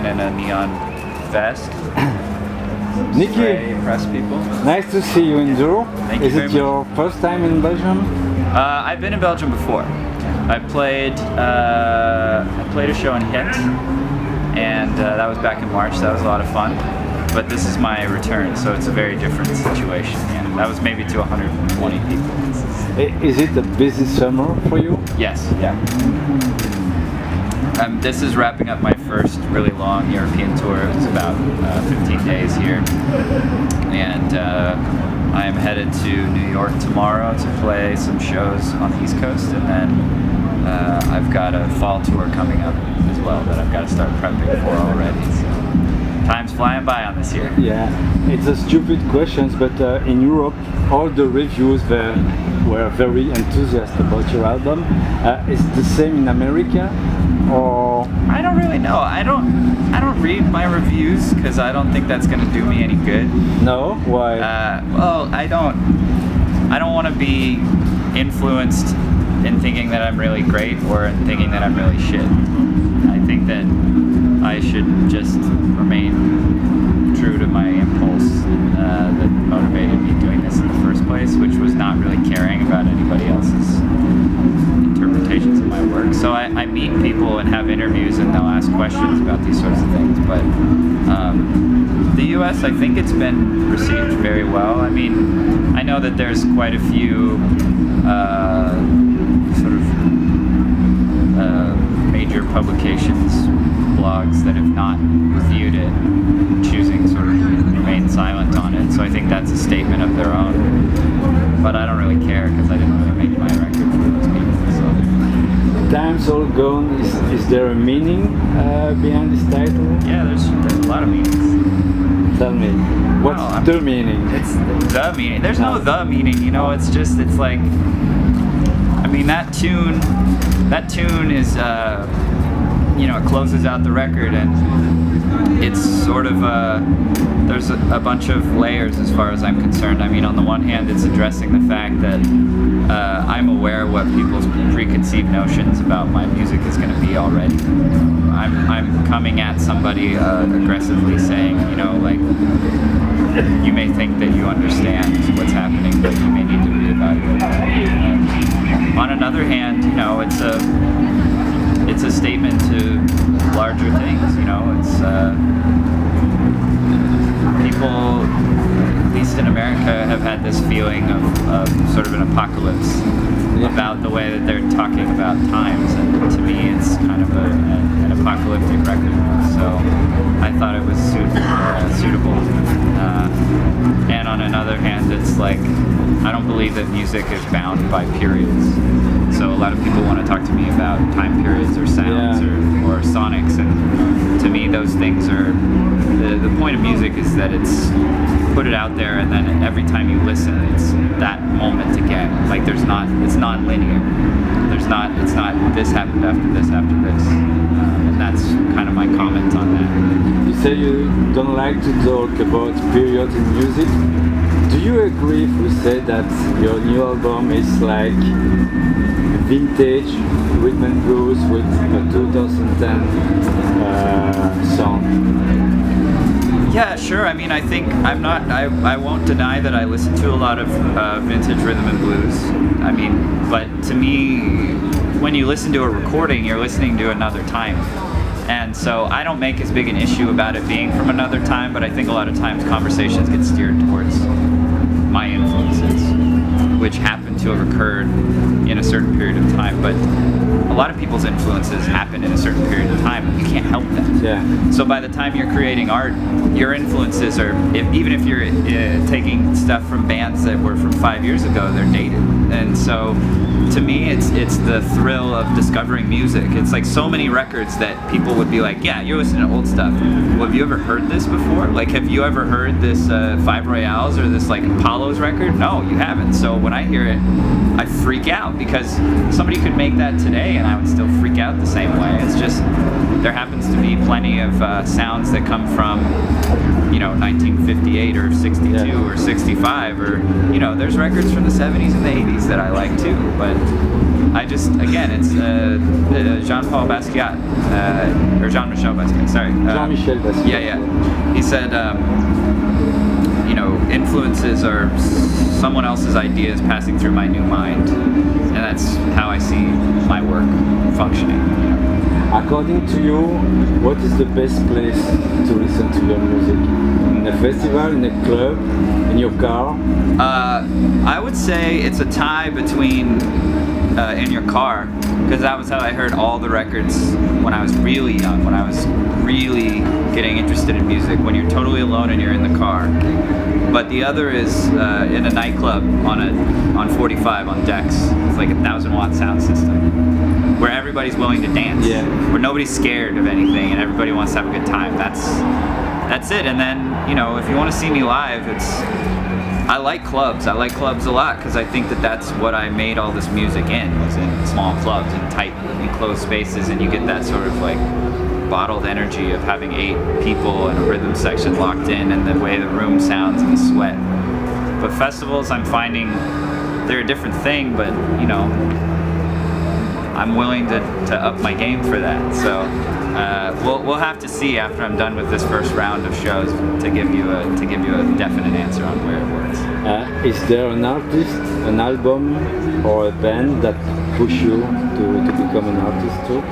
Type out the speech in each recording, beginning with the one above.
in a neon vest. Nikki, Press people. nice to see you in Dour. Is it your first time in Belgium? I've been in Belgium before. I played a show in Ghent, and that was back in March. That was a lot of fun. But this is my return, so it's a very different situation. Yeah, that was maybe to 120 people. Is it a busy summer for you? Yes, yeah. This is wrapping up my first really long European tour. It's about 15 days here. And I am headed to New York tomorrow to play some shows on the East Coast. And then I've got a fall tour coming up as well that I've got to start prepping for already. So time's flying by on this year. Yeah, it's a stupid question, but in Europe, all the reviews were very enthusiastic about your album. Is it the same in America, or? I don't really know. I don't read my reviews because I don't think that's going to do me any good. No, why? Well, I don't want to be influenced in thinking that I'm really great or in thinking that I'm really shit. I think that I should just remain true to my impulse that motivated me doing this in the first place, which was not really caring about anybody else's interpretations of my work. So I meet people and have interviews and they'll ask questions about these sorts of things, but the US, I think it's been received very well. I mean, I know that there's quite a few sort of major publications, blogs that have not reviewed it, choosing sort of to remain silent on it. So I think that's a statement of their own. But I don't really care because I didn't really make my record for those people. So. Time's all gone. Is there a meaning behind this title? Yeah, there's a lot of meanings. Tell me, what's the meaning? It's the meaning. There's no the meaning, you know. It's just, it's like, I mean, that tune is, you know, it closes out the record, and it's sort of there's a bunch of layers as far as I'm concerned. I mean, on the one hand, it's addressing the fact that I'm aware what people's preconceived notions about my music is going to be already. I'm coming at somebody aggressively saying, you know, like, you may think that you understand what's happening, but you may need to reevaluate that. On another hand, you know, it's a statement to larger things, you know. It's people, at least in America, have had this feeling of sort of an apocalypse about the way that they're talking about times, and to me it's kind of an apocalyptic record, so I thought it was suitable. And on another hand, it's like, I don't believe that music is bound by periods. So a lot of people want to talk to me about time periods or sounds or sonics, and to me those things are, the point of music is that it's, you put it out there and then every time you listen it's that moment again. Like it's non-linear. It's not this happened after this after this. And that's kind of my comment on that. You say you don't like to talk about periods in music. Do you agree if we say that your new album is like vintage rhythm and blues with a 2010 song? Yeah, sure. I mean, I think I won't deny that I listen to a lot of vintage rhythm and blues. I mean, but to me, when you listen to a recording, you're listening to another time. And so I don't make as big an issue about it being from another time, but I think a lot of times conversations get steered towards my influences, which happen to have occurred in a certain period of time. But a lot of people's influences happen in a certain period of time, and you can't help that. Yeah. So by the time you're creating art, your influences are, even if you're taking stuff from bands that were from 5 years ago, they're dated. And so to me, it's the thrill of discovering music. It's like so many records that people would be like, yeah, you're listening to old stuff. Well, have you ever heard this before? Like, have you ever heard this Five Royales or this like Apollo's record? No, you haven't. So when I hear it, I freak out because somebody could make that today and I would still freak out the same way. It's just, there happens to be plenty of sounds that come from you know, 1958 or 62 or 65, or, you know, there's records from the 70s and the 80s that I like too, but I just, again, it's Jean-Paul Basquiat, or Jean-Michel Basquiat, sorry. Jean-Michel Basquiat. Yeah. He said, you know, influences are someone else's ideas passing through my new mind, and that's how I see my work functioning. According to you, what is the best place to listen to your music? In a festival, in a club, in your car? I would say it's a tie between in your car, because that was how I heard all the records when I was really young, when I was really getting interested in music, when you're totally alone and you're in the car. But the other is in a nightclub on 45 on decks. It's like a 1,000-watt sound system where everybody's willing to dance, where nobody's scared of anything and everybody wants to have a good time. That's it. And then, you know, if you want to see me live, I like clubs. I like clubs a lot because I think that that's what I made all this music in, was in small clubs and tight enclosed spaces, and you get that sort of like bottled energy of having 8 people in a rhythm section locked in, and the way the room sounds and the sweat. But festivals, I'm finding they're a different thing, but you know, I'm willing to up my game for that. So we'll have to see after I'm done with this first round of shows to give you a definite answer on where it works. Is there an artist, an album, or a band that push you to become an artist too?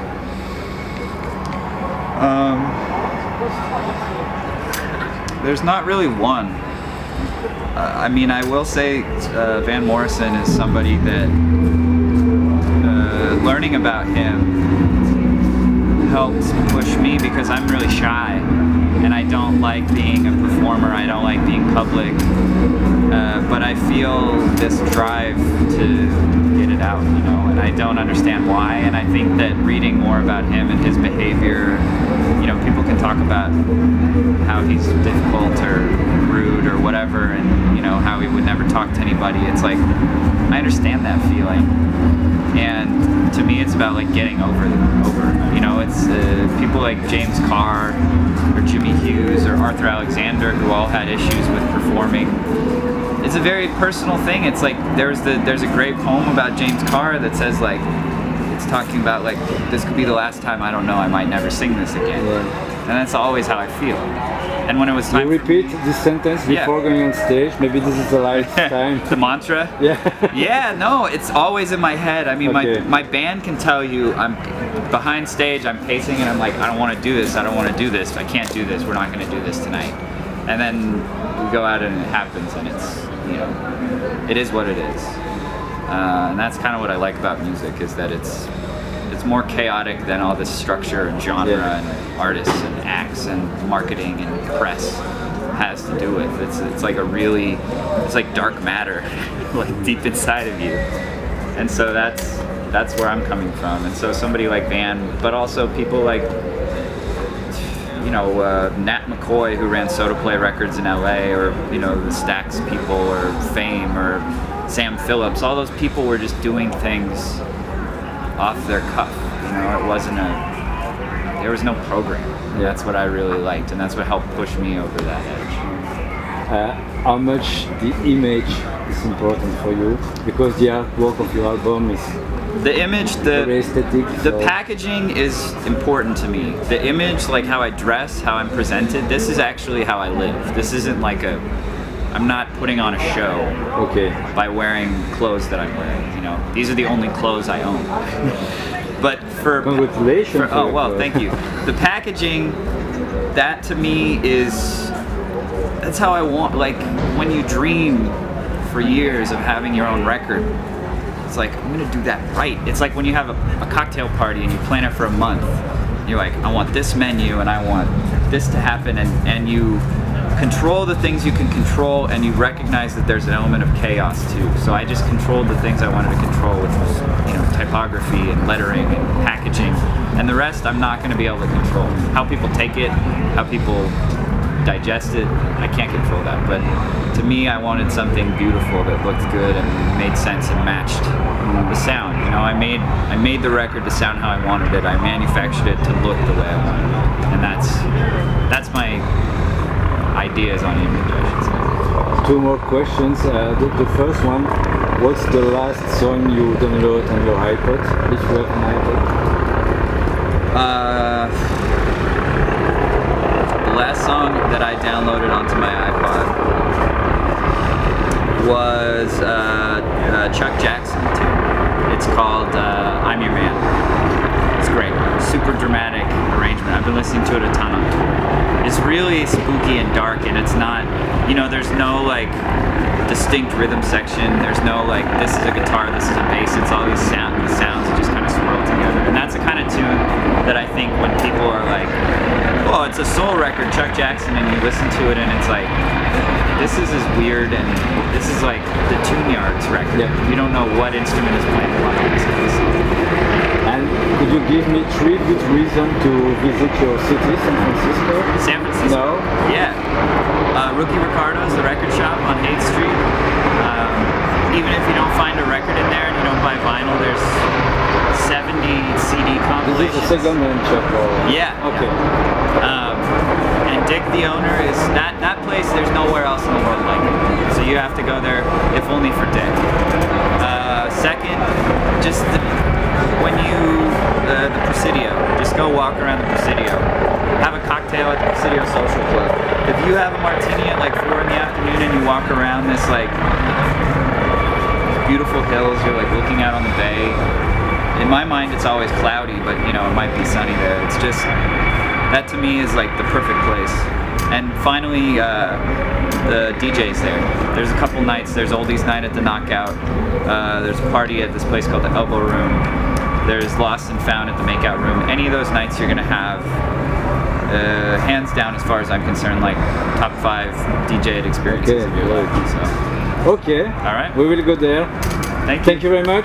There's not really one. I mean, I will say Van Morrison is somebody that learning about him helps push me, because I'm really shy and I don't like being a performer, I don't like being public, but I feel this drive to get it out, you know, and I don't understand why. And I think that reading more about him and his behavior, you know, people can talk about how he's difficult or rude or whatever, and you know, how he would never talk to anybody. It's like, I understand that feeling, and to me it's about like getting over you know, it's people like James Carr or Jimmy Hughes or Arthur Alexander, who all had issues with performing. It's a very personal thing. It's like there's a great poem about James Carr that says, like, it's talking about like, this could be the last time, I don't know, I might never sing this again. And that's always how I feel. And when it was time, you repeat this sentence before going on stage. Maybe this is the last time. The mantra. Yeah, no, it's always in my head. I mean, my band can tell you, I'm behind stage, I'm pacing, and I'm like, I don't want to do this. I don't want to do this. I can't do this. We're not going to do this tonight. And then we go out and it happens, and it's, you know, it is what it is. And that's kind of what I like about music, is that it's more chaotic than all this structure and genre and artists and acts and marketing and press has to do with. It's like it's like dark matter, like deep inside of you. And so that's where I'm coming from. And so somebody like Van, but also people like, you know, Nat McCoy, who ran Soda Play Records in LA, or, you know, the Stax people, or Fame, or Sam Phillips. All those people were just doing things off their cuff. You know, there was no program. That's what I really liked, and that's what helped push me over that edge. How much the image is important for you? Because the artwork of your album is the image, very aesthetic. The packaging is important to me. The image, like how I dress, how I'm presented, this is actually how I live. This isn't like I'm not putting on a show by wearing clothes that I'm wearing, you know. These are the only clothes I own. But congratulations. Oh, well, thank you. The packaging, that to me that's how I want, like, when you dream for years of having your own record, it's like, I'm gonna do that right. It's like when you have a cocktail party and you plan it for a month. You're like, I want this menu and I want this to happen, and you control the things you can control, and you recognize that there's an element of chaos too. So I just controlled the things I wanted to control, which was, you know, typography and lettering and packaging, and the rest I'm not going to be able to control. How people take it, how people digest it, I can't control that. But to me, I wanted something beautiful that looked good and made sense and matched the sound. You know, I made the record to sound how I wanted it. I manufactured it to look the way I wanted it, and that's my ideas on image, I should say. Two more questions. The first one, what's the last song you download on your iPod, if you have an iPod? The last song that I downloaded onto my iPod was Chuck Jackson tune. It's called I'm Your Man. It's great. Super dramatic arrangement. I've been listening to it a ton on tour. It's really spooky and dark, and it's not, you know, there's no like distinct rhythm section. There's no like, this is a guitar, this is a bass. It's all these sounds that just kind of swirl together. And that's the kind of tune that I think when people are like, oh, it's a soul record, Chuck Jackson, and you listen to it and it's like, this is as weird, and this is like the Tune Yards record. Yeah. You don't know what instrument is playing what on this song. And could you give me 3 good reasons to visit your city, San Francisco? San Francisco? No? Yeah. Rookie Ricardo's, the record shop on 8th Street. Even if you don't find a record in there and you don't buy vinyl, there's 70 CD compilations. This is a second-hand shop? Yeah. Okay. And Dick the owner is, that place, there's nowhere else in the world like it. So you have to go there, if only for Dick. Second, just the Presidio. Just go walk around the Presidio. Have a cocktail at the Presidio Social Club. If you have a martini at like 4 in the afternoon and you walk around this like beautiful hills, you're like looking out on the bay. In my mind it's always cloudy, but you know, it might be sunny there. It's just, that to me is like the perfect place. And finally, the DJs there. There's a couple nights. There's Oldies Night at the Knockout. There's a party at this place called the Elbow Room. There's Lost and Found at the Makeout Room. Any of those nights you're gonna have, hands down as far as I'm concerned, like top 5 DJ experiences of your life. So. Okay. All right. We will go there. Thank you. Thank you very much.